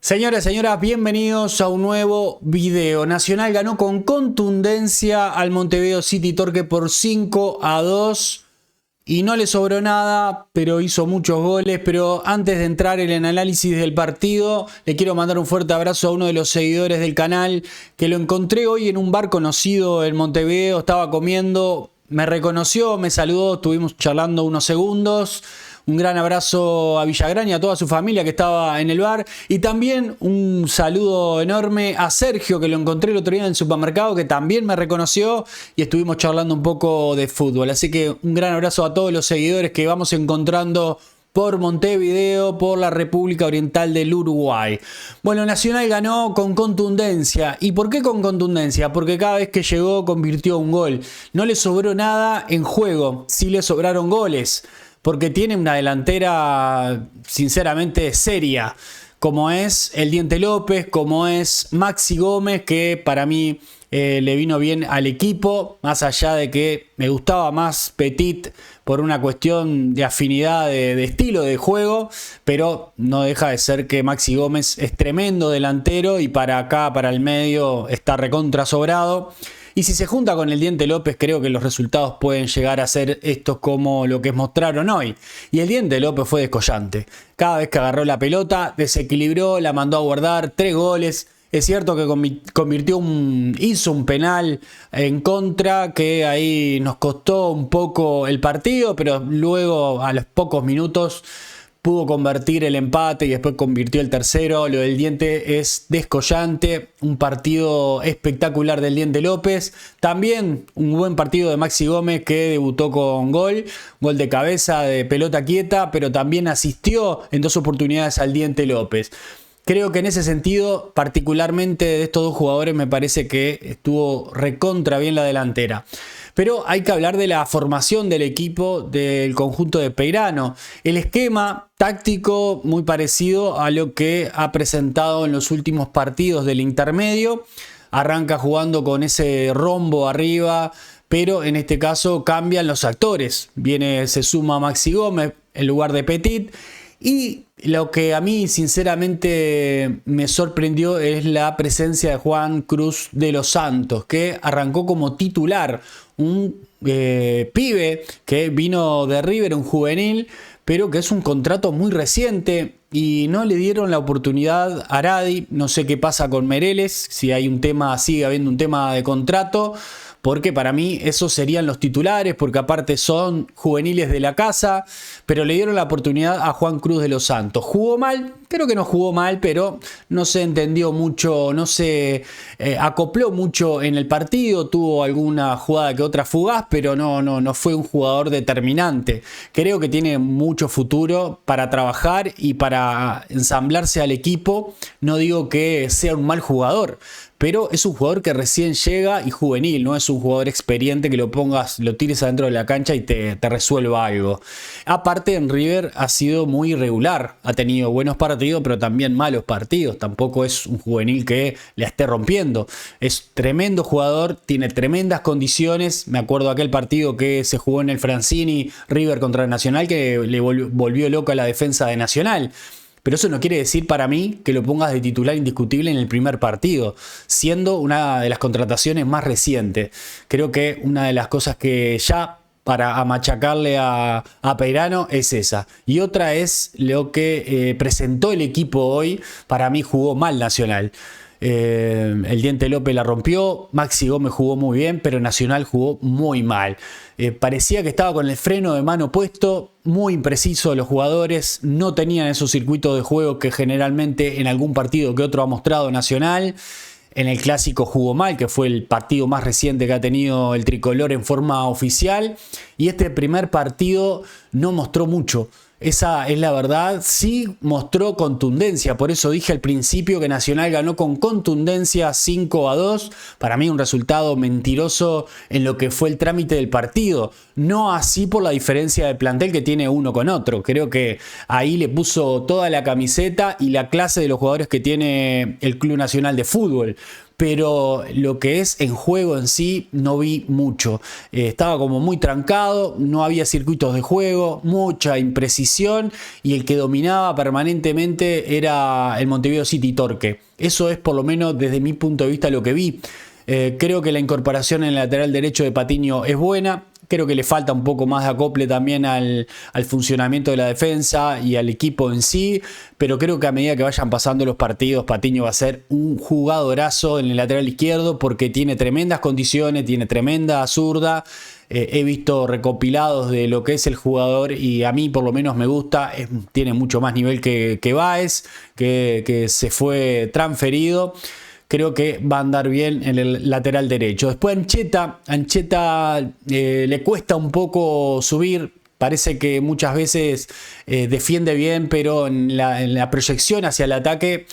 Señoras y señoras, bienvenidos a un nuevo video. Nacional ganó con contundencia al Montevideo City Torque por 5-2 y no le sobró nada, pero hizo muchos goles. Pero antes de entrar en el análisis del partido, le quiero mandar un fuerte abrazo a uno de los seguidores del canal que lo encontré hoy en un bar conocido en Montevideo. Estaba comiendo, me reconoció, me saludó, estuvimos charlando unos segundos. Un gran abrazo a Villagrán y a toda su familia que estaba en el bar. Y también un saludo enorme a Sergio, que lo encontré el otro día en el supermercado, que también me reconoció y estuvimos charlando un poco de fútbol. Así que un gran abrazo a todos los seguidores que vamos encontrando por Montevideo, por la República Oriental del Uruguay. Bueno, Nacional ganó con contundencia. ¿Y por qué con contundencia? Porque cada vez que llegó convirtió un gol. No le sobró nada en juego, sí le sobraron goles. Porque tiene una delantera sinceramente seria, como es el Diente López, como es Maxi Gómez, que para mí le vino bien al equipo, más allá de que me gustaba más Petit por una cuestión de afinidad de estilo de juego, pero no deja de ser que Maxi Gómez es tremendo delantero y para acá, para el medio, está recontra sobrado. Y si se junta con el Diente López, creo que los resultados pueden llegar a ser estos como lo que mostraron hoy. Y el Diente López fue descollante. Cada vez que agarró la pelota, desequilibró, la mandó a guardar, 3 goles. Es cierto que hizo un penal en contra, que ahí nos costó un poco el partido, pero luego a los pocos minutos pudo convertir el empate y después convirtió el tercero. Lo del Diente es descollante. Un partido espectacular del Diente López. También un buen partido de Maxi Gómez, que debutó con gol de cabeza, de pelota quieta, pero también asistió en 2 oportunidades al Diente López. Creo que en ese sentido, particularmente de estos dos jugadores, me parece que estuvo recontra bien la delantera. Pero hay que hablar de la formación del equipo del conjunto de Peirano. El esquema táctico muy parecido a lo que ha presentado en los últimos partidos del intermedio. Arranca jugando con ese rombo arriba, pero en este caso cambian los actores. Se suma Maxi Gómez en lugar de Petit. Y lo que a mí sinceramente me sorprendió es la presencia de Juan Cruz de los Santos, que arrancó como titular, un pibe que vino de River, un juvenil, pero que es un contrato muy reciente y no le dieron la oportunidad a Aradi. No sé qué pasa con Meireles, si hay un tema, sigue habiendo un tema de contrato, porque para mí esos serían los titulares, porque aparte son juveniles de la casa, pero le dieron la oportunidad a Juan Cruz de los Santos. ¿Jugó mal? Creo que no jugó mal, pero no se entendió mucho, no se acopló mucho en el partido, tuvo alguna jugada que otra fugaz, pero no fue un jugador determinante. Creo que tiene mucho futuro para trabajar y para ensamblarse al equipo. No digo que sea un mal jugador, pero es un jugador que recién llega y juvenil, no es un jugador experiente que lo pongas, lo tires adentro de la cancha y te resuelva algo. Aparte, en River ha sido muy irregular, ha tenido buenos partidos, pero también malos partidos. Tampoco es un juvenil que la esté rompiendo. Es tremendo jugador, tiene tremendas condiciones. Me acuerdo aquel partido que se jugó en el Francini, River contra el Nacional, que le volvió loco a la defensa de Nacional. Pero eso no quiere decir para mí que lo pongas de titular indiscutible en el primer partido, siendo una de las contrataciones más recientes. Creo que una de las cosas que ya para machacarle a Peirano es esa. Y otra es lo que presentó el equipo hoy. Para mí jugó mal Nacional. El Diente López la rompió, Maxi Gómez jugó muy bien, pero Nacional jugó muy mal. Parecía que estaba con el freno de mano puesto, muy impreciso los jugadores, no tenían esos circuitos de juego que generalmente en algún partido que otro ha mostrado Nacional. En el Clásico jugó mal, que fue el partido más reciente que ha tenido el tricolor en forma oficial, y este primer partido no mostró mucho. Esa es la verdad, sí mostró contundencia, por eso dije al principio que Nacional ganó con contundencia 5-2, para mí un resultado mentiroso en lo que fue el trámite del partido, no así por la diferencia de plantel que tiene uno con otro. Creo que ahí le puso toda la camiseta y la clase de los jugadores que tiene el Club Nacional de Fútbol. pero lo que es en juego en sí no vi mucho. Estaba como muy trancado, no había circuitos de juego, mucha imprecisión y el que dominaba permanentemente era el Montevideo City Torque. Eso es por lo menos desde mi punto de vista lo que vi. Creo que la incorporación en el lateral derecho de Patiño es buena. Creo que le falta un poco más de acople también al funcionamiento de la defensa y al equipo en sí, pero creo que a medida que vayan pasando los partidos, Patiño va a ser un jugadorazo en el lateral izquierdo porque tiene tremendas condiciones, tiene tremenda zurda. He visto recopilados de lo que es el jugador y a mí por lo menos me gusta, tiene mucho más nivel que Báez, que se fue transferido. Creo que va a andar bien en el lateral derecho. Después Ancheta le cuesta un poco subir. Parece que muchas veces defiende bien, pero en la proyección hacia el ataque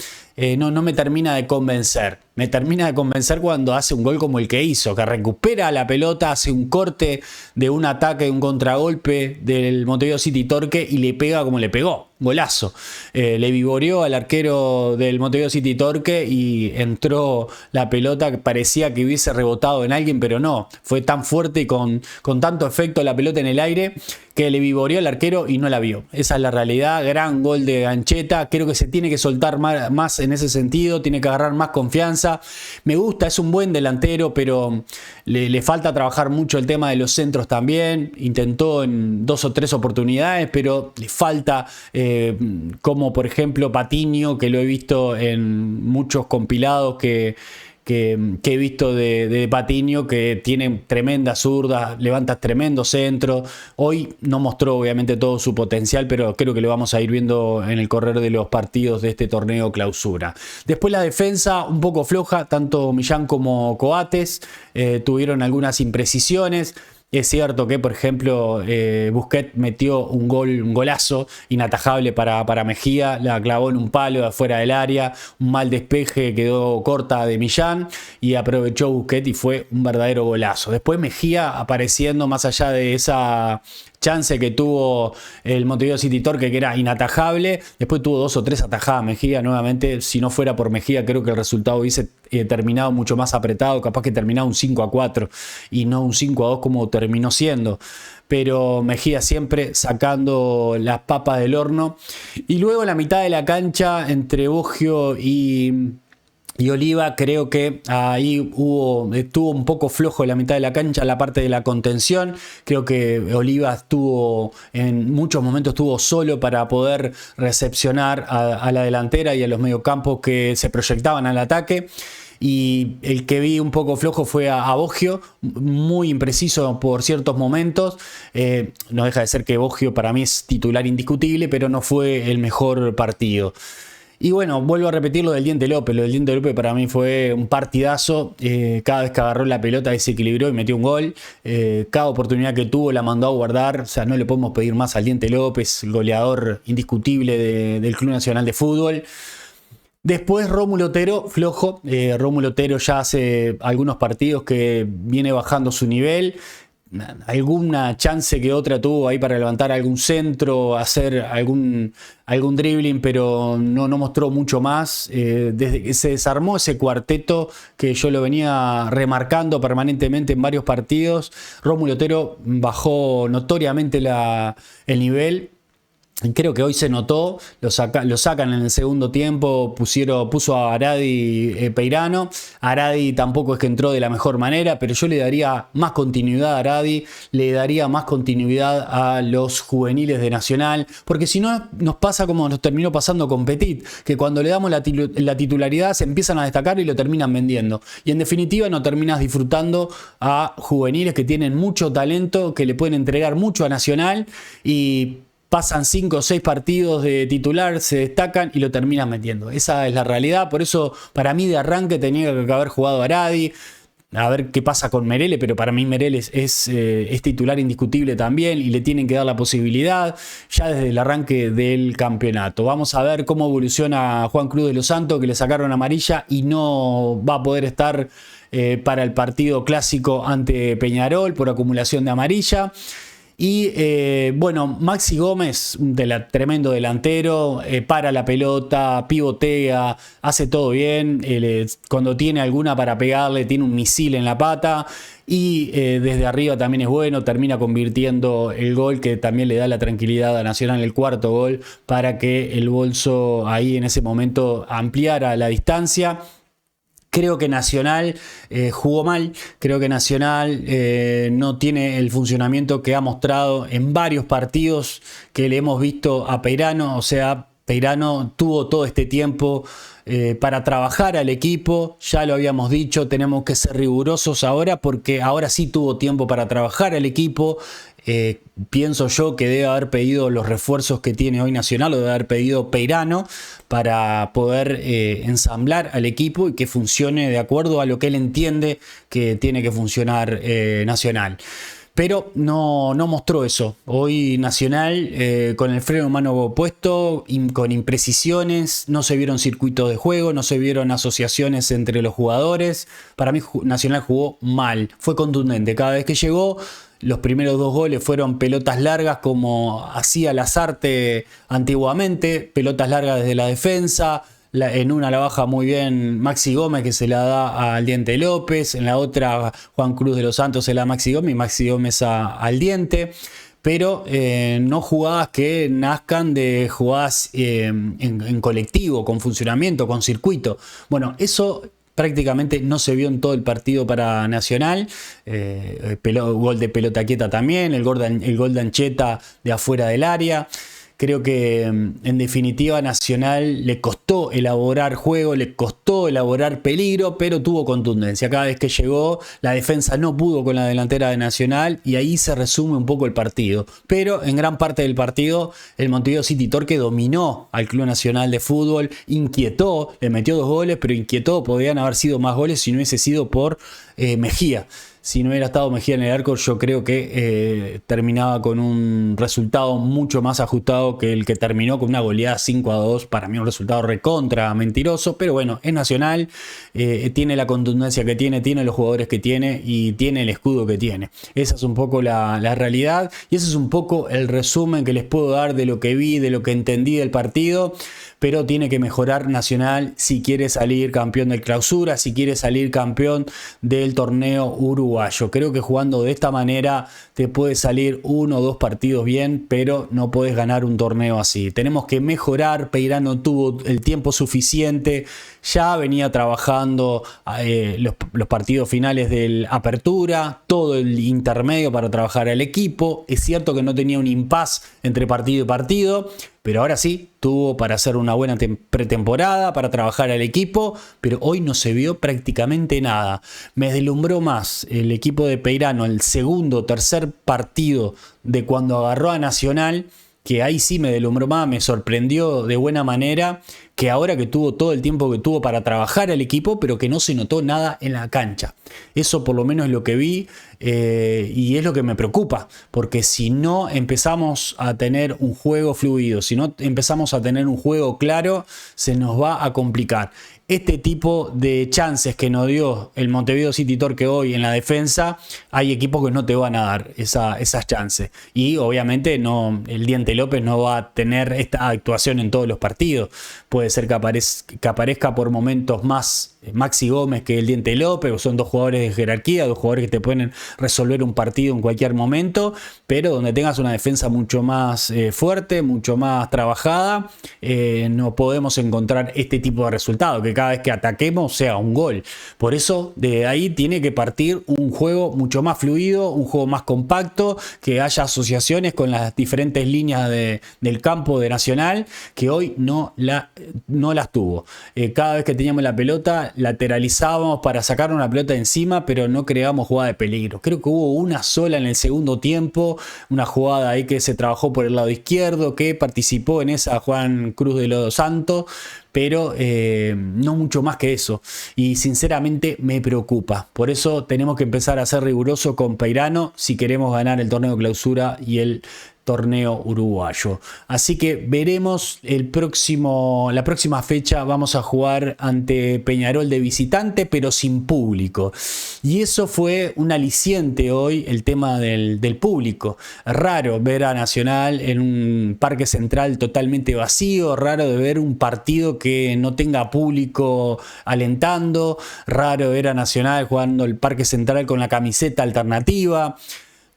no me termina de convencer. Me termina de convencer cuando hace un gol como el que hizo, que recupera la pelota, hace un corte de un ataque, un contragolpe del Montevideo City Torque y le pega como le pegó. Golazo. Le vivoreó al arquero del Montevideo City Torque y entró la pelota que parecía que hubiese rebotado en alguien, pero no. Fue tan fuerte y con tanto efecto la pelota en el aire que le vivoreó al arquero y no la vio. Esa es la realidad. Gran gol de Ancheta. Creo que se tiene que soltar más en ese sentido. Tiene que agarrar más confianza. Me gusta, es un buen delantero, pero le falta trabajar mucho el tema de los centros también. Intentó en 2 o 3 oportunidades, pero le falta... como por ejemplo Patiño, que lo he visto en muchos compilados que he visto de Patiño, que tiene tremenda zurda, levanta tremendo centro. Hoy no mostró obviamente todo su potencial, pero creo que lo vamos a ir viendo en el correr de los partidos de este torneo clausura. Después la defensa un poco floja, tanto Millán como Coates tuvieron algunas imprecisiones. Es cierto que, por ejemplo, Busquets metió un golazo inatajable para Mejía, la clavó en un palo de afuera del área, un mal despeje, quedó corta de Millán y aprovechó Busquets y fue un verdadero golazo. Después Mejía apareciendo más allá de esa chance que tuvo el Montevideo City Torque, que era inatajable. Después tuvo 2 o 3 atajadas Mejía. Nuevamente, si no fuera por Mejía, creo que el resultado hubiese terminado mucho más apretado, capaz que terminaba un 5-4 y no un 5-2 como terminó siendo. Pero Mejía siempre sacando las papas del horno. Y luego la mitad de la cancha entre Boggio y Oliva, creo que ahí estuvo un poco flojo en la mitad de la cancha, la parte de la contención. Creo que Oliva en muchos momentos estuvo solo para poder recepcionar a la delantera y a los mediocampos que se proyectaban al ataque. Y el que vi un poco flojo fue a Boggio, muy impreciso por ciertos momentos. No deja de ser que Boggio para mí es titular indiscutible, pero no fue el mejor partido. Y bueno, vuelvo a repetir lo del Diente López. Lo del Diente López para mí fue un partidazo. Cada vez que agarró la pelota desequilibró y metió un gol. Cada oportunidad que tuvo la mandó a guardar. O sea, no le podemos pedir más al Diente López, goleador indiscutible del Club Nacional de Fútbol. Después Rómulo Otero, flojo. Rómulo Otero ya hace algunos partidos que viene bajando su nivel. Alguna chance que otra tuvo ahí para levantar algún centro, hacer algún dribbling, pero no mostró mucho más. Desde que se desarmó ese cuarteto que yo lo venía remarcando permanentemente en varios partidos, Rómulo Otero bajó notoriamente el nivel. Creo que hoy se notó, lo sacan en el segundo tiempo, puso a Aradi Peirano. Aradi tampoco es que entró de la mejor manera, pero yo le daría más continuidad a Aradi, le daría más continuidad a los juveniles de Nacional, porque si no nos pasa como nos terminó pasando con Petit, que cuando le damos la titularidad se empiezan a destacar y lo terminan vendiendo. Y en definitiva no terminas disfrutando a juveniles que tienen mucho talento, que le pueden entregar mucho a Nacional y pasan 5 o 6 partidos de titular, se destacan y lo terminan metiendo. Esa es la realidad. Por eso, para mí, de arranque tenía que haber jugado Aradi. A ver qué pasa con Merelle, pero para mí Merelle es titular indiscutible también y le tienen que dar la posibilidad ya desde el arranque del campeonato. Vamos a ver cómo evoluciona Juan Cruz de los Santos, que le sacaron amarilla y no va a poder estar para el partido clásico ante Peñarol por acumulación de amarilla. Y bueno, Maxi Gómez, tremendo delantero, para la pelota, pivotea, hace todo bien. Cuando tiene alguna para pegarle, tiene un misil en la pata. Y desde arriba también es bueno, termina convirtiendo el gol que también le da la tranquilidad a Nacional, el cuarto gol, para que el Bolso ahí en ese momento ampliara la distancia. Creo que Nacional jugó mal, creo que Nacional no tiene el funcionamiento que ha mostrado en varios partidos que le hemos visto a Peirano. O sea, Peirano tuvo todo este tiempo para trabajar al equipo, ya lo habíamos dicho, tenemos que ser rigurosos ahora porque ahora sí tuvo tiempo para trabajar al equipo. Pienso yo que debe haber pedido los refuerzos que tiene hoy Nacional, o debe haber pedido Peirano para poder ensamblar al equipo y que funcione de acuerdo a lo que él entiende que tiene que funcionar Nacional. Pero no mostró eso. Hoy Nacional con el freno de mano puesto, con imprecisiones, no se vieron circuitos de juego, no se vieron asociaciones entre los jugadores. Para mí Nacional jugó mal, fue contundente. Cada vez que llegó, los primeros 2 goles fueron pelotas largas como hacía Lasarte antiguamente, pelotas largas desde la defensa. En una la baja muy bien Maxi Gómez, que se la da al Diente López. En la otra Juan Cruz de los Santos se la da a Maxi Gómez y Maxi Gómez al Diente. Pero no jugadas que nazcan de jugadas en colectivo, con funcionamiento, con circuito. Bueno, eso prácticamente no se vio en todo el partido para Nacional. Gol de pelota quieta también, el gol de Ancheta de afuera del área. Creo que en definitiva Nacional le costó elaborar juego, le costó elaborar peligro, pero tuvo contundencia. Cada vez que llegó, la defensa no pudo con la delantera de Nacional y ahí se resume un poco el partido. Pero en gran parte del partido el Montevideo City Torque dominó al Club Nacional de Fútbol, inquietó, le metió 2 goles, pero inquietó. Podrían haber sido más goles si no hubiese sido por Mejía. Si no hubiera estado Mejía en el arco, yo creo que terminaba con un resultado mucho más ajustado que el que terminó, con una goleada 5-2. Para mí un resultado recontra mentiroso, pero bueno, es Nacional, tiene la contundencia que tiene los jugadores que tiene y tiene el escudo que tiene. Esa es un poco la realidad y ese es un poco el resumen que les puedo dar de lo que vi, de lo que entendí del partido. Pero tiene que mejorar Nacional si quiere salir campeón del Clausura, si quiere salir campeón del torneo uruguayo. Creo que jugando de esta manera te puede salir 1 o 2 partidos bien, pero no podés ganar un torneo así. Tenemos que mejorar. Peirano tuvo el tiempo suficiente, ya venía trabajando los partidos finales del Apertura, todo el intermedio para trabajar al equipo. Es cierto que no tenía un impas entre partido y partido, pero ahora sí tuvo para hacer una buena pretemporada, para trabajar al equipo, pero hoy no se vio prácticamente nada. Me deslumbró más el equipo de Peirano el segundo o tercer partido de cuando agarró a Nacional, que ahí sí me deslumbró más, me sorprendió de buena manera, que ahora que tuvo todo el tiempo que tuvo para trabajar al equipo, pero que no se notó nada en la cancha. Eso por lo menos es lo que vi y es lo que me preocupa, porque si no empezamos a tener un juego fluido, si no empezamos a tener un juego claro, se nos va a complicar. Este tipo de chances que nos dio el Montevideo City Torque hoy en la defensa, hay equipos que no te van a dar esas chances. Y obviamente el Diente López no va a tener esta actuación en todos los partidos. Puede ser que aparezca por momentos más Maxi Gómez que el Diente López, son 2 jugadores de jerarquía, 2 jugadores que te pueden resolver un partido en cualquier momento, pero donde tengas una defensa mucho más fuerte, mucho más trabajada, no podemos encontrar este tipo de resultado, que cada vez que ataquemos sea un gol. Por eso de ahí tiene que partir un juego mucho más fluido, un juego más compacto, que haya asociaciones con las diferentes líneas del campo de Nacional, que hoy no las tuvo. Cada vez que teníamos la pelota, lateralizábamos para sacar una pelota de encima, pero no creábamos jugada de peligro. Creo que hubo una sola en el segundo tiempo, una jugada ahí que se trabajó por el lado izquierdo, que participó en esa Juan Cruz de los Santos, pero no mucho más que eso. Y sinceramente me preocupa. Por eso tenemos que empezar a ser rigurosos con Peirano si queremos ganar el torneo de Clausura y el torneo uruguayo. Así que veremos la próxima fecha. Vamos a jugar ante Peñarol de visitante, pero sin público. Y eso fue un aliciente hoy, el tema del público. Raro ver a Nacional en un Parque Central totalmente vacío, raro de ver un partido que no tenga público alentando, raro ver a Nacional jugando el Parque Central con la camiseta alternativa.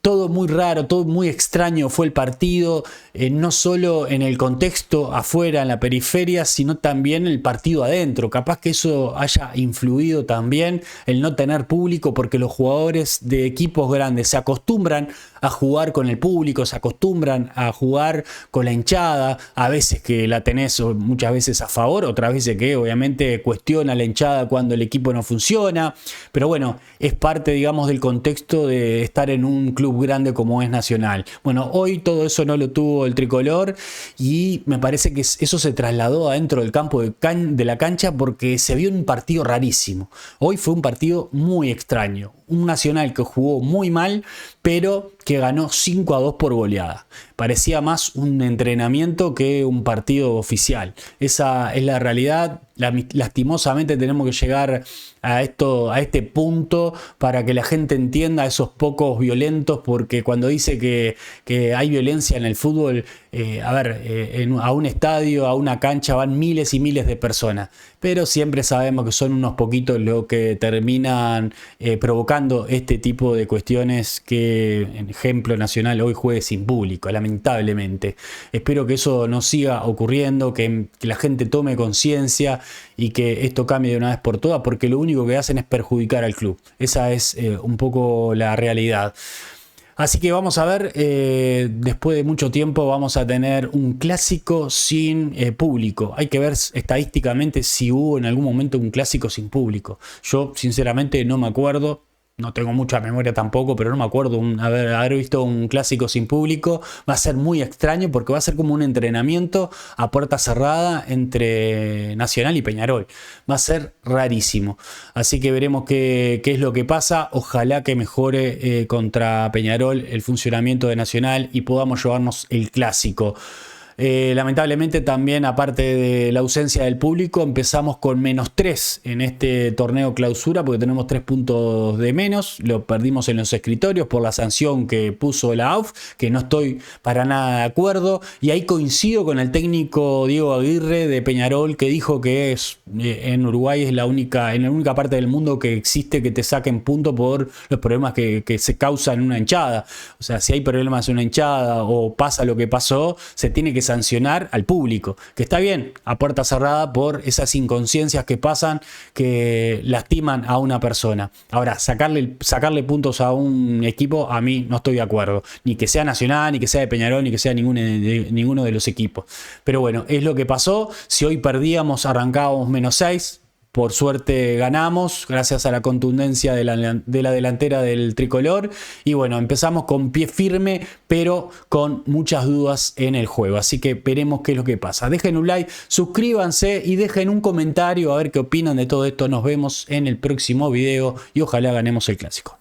Todo muy raro, todo muy extraño fue el partido, no solo en el contexto afuera, en la periferia, sino también el partido adentro. Capaz que eso haya influido también el no tener público, porque los jugadores de equipos grandes se acostumbran a jugar con el público, se acostumbran a jugar con la hinchada, a veces que la tenés muchas veces a favor, otras veces que obviamente cuestiona la hinchada cuando el equipo no funciona, pero bueno, es parte, digamos, del contexto de estar en un club grande como es Nacional. Bueno, hoy todo eso no lo tuvo el tricolor y me parece que eso se trasladó adentro del campo de la cancha, porque se vio un partido rarísimo. Hoy fue un partido muy extraño. Un Nacional que jugó muy mal, pero que ganó 5-2 por goleada. Parecía más un entrenamiento que un partido oficial. Esa es la realidad. Lastimosamente tenemos que llegar a este punto para que la gente entienda, a esos pocos violentos, porque cuando dice que hay violencia en el fútbol, a un estadio, a una cancha van miles y miles de personas, pero siempre sabemos que son unos poquitos los que terminan provocando este tipo de cuestiones, que en ejemplo Nacional hoy juegue sin público, lamentablemente. Espero que eso no siga ocurriendo, que la gente tome conciencia y que esto cambie de una vez por todas, porque lo único que hacen es perjudicar al club. Esa es un poco la realidad. Así que vamos a ver, después de mucho tiempo vamos a tener un clásico sin público. Hay que ver estadísticamente si hubo en algún momento un clásico sin público. Yo sinceramente no me acuerdo. No tengo mucha memoria tampoco, pero no me acuerdo haber visto un clásico sin público. Va a ser muy extraño, porque va a ser como un entrenamiento a puerta cerrada entre Nacional y Peñarol. Va a ser rarísimo. Así que veremos qué es lo que pasa. Ojalá que mejore contra Peñarol el funcionamiento de Nacional y podamos llevarnos el clásico. Lamentablemente también, aparte de la ausencia del público, empezamos con -3 en este torneo clausura, porque tenemos 3 puntos de menos. Lo perdimos en los escritorios por la sanción que puso la AUF, que no estoy para nada de acuerdo, y ahí coincido con el técnico Diego Aguirre de Peñarol, que dijo que en Uruguay es la única parte del mundo que existe que te saquen puntos por los problemas que se causan en una hinchada. O sea, si hay problemas en una hinchada o pasa lo que pasó, se tiene que sancionar al público, que está bien, a puerta cerrada, por esas inconsciencias que pasan, que lastiman a una persona. Ahora, sacarle puntos a un equipo, a mí no estoy de acuerdo, ni que sea Nacional, ni que sea de Peñarol, ni que sea ninguno de los equipos. Pero bueno, es lo que pasó. Si hoy perdíamos, arrancábamos -6. Por suerte ganamos, gracias a la contundencia de la delantera del tricolor. Y bueno, empezamos con pie firme, pero con muchas dudas en el juego. Así que veremos qué es lo que pasa. Dejen un like, suscríbanse y dejen un comentario a ver qué opinan de todo esto. Nos vemos en el próximo video y ojalá ganemos el clásico.